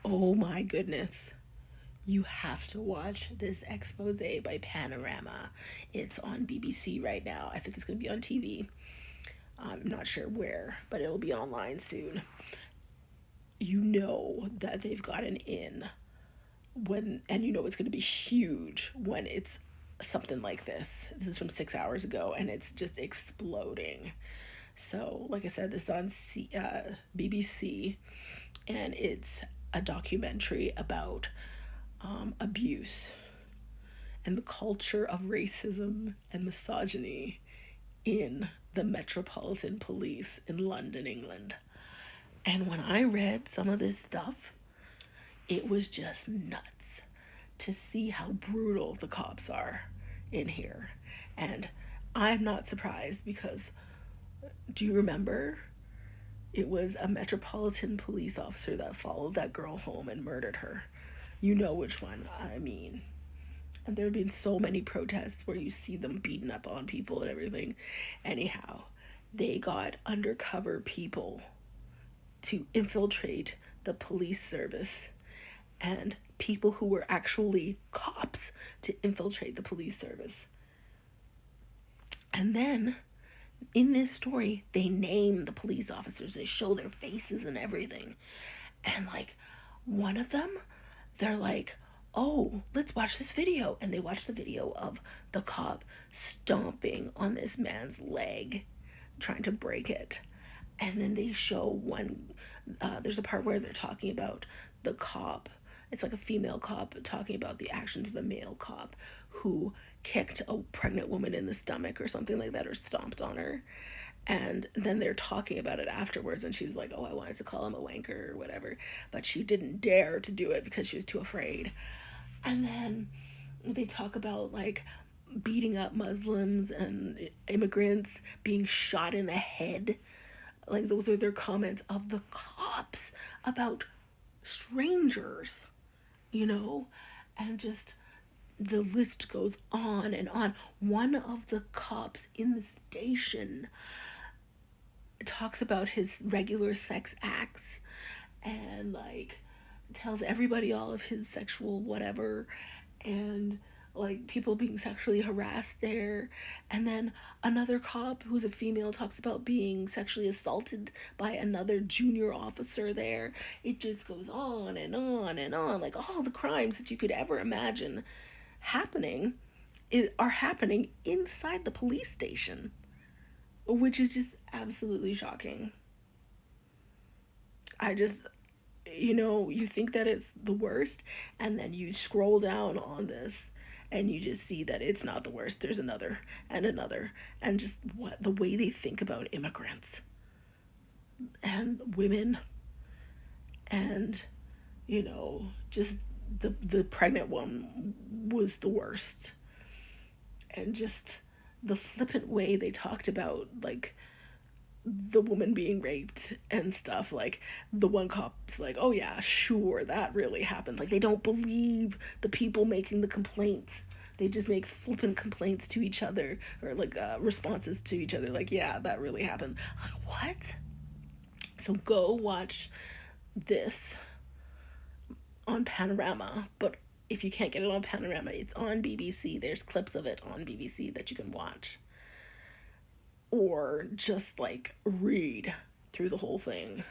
Oh my goodness. You have to watch this expose by Panorama. It's on BBC right now. I think it's going to be on TV. I'm not sure where, but it'll be online soon. You know that they've got an in when, and you know it's going to be huge when it's something like this. This is from 6 hours ago, and it's just exploding. So, like I said, this is on BBC, and it's a documentary about abuse and the culture of racism and misogyny in the Metropolitan Police in London, England. And when I read some of this stuff, it was just nuts to see how brutal the cops are in here. And I'm not surprised because do you remember? It was a Metropolitan Police officer that followed that girl home and murdered her. You know which one I mean. And there have been so many protests where you see them beating up on people and everything. Anyhow, they got undercover people to infiltrate the police service and people who were actually cops to infiltrate the police service. And then in this story, they name the police officers, they show their faces and everything. And like one of them, they're like, oh, let's watch this video. And they watch the video of the cop stomping on this man's leg, trying to break it. And then they show one, there's a part where they're talking about the cop. It's like a female cop talking about the actions of a male cop who kicked a pregnant woman in the stomach or something like that, or stomped on her. And then they're talking about it afterwards, and she's like, oh, I wanted to call him a wanker or whatever, but she didn't dare to do it because she was too afraid. And then they talk about like beating up Muslims and immigrants, being shot in the head. Like those are their comments of the cops about strangers, you know? And just the list goes on and on. One of the cops in the station talks about his regular sex acts and like tells everybody all of his sexual whatever, and like people being sexually harassed there. And then another cop who's a female talks about being sexually assaulted by another junior officer there. It just goes on and on and on, like all the crimes that you could ever imagine happening are happening inside the police station, which is just absolutely shocking. I just, you think that it's the worst, and then you scroll down on this and you just see that it's not the worst. There's another and another, and just what the way they think about immigrants and women, and just the pregnant one was the worst. And just the flippant way they talked about like the woman being raped and stuff. Like the one cop's like, oh yeah, sure, that really happened. Like they don't believe the people making the complaints. They just make flippant complaints to each other, or like responses to each other, like, yeah, that really happened. Like, what? So go watch this on Panorama, but if you can't get it on Panorama, it's on BBC. There's clips of it on BBC that you can watch. Or just like read through the whole thing.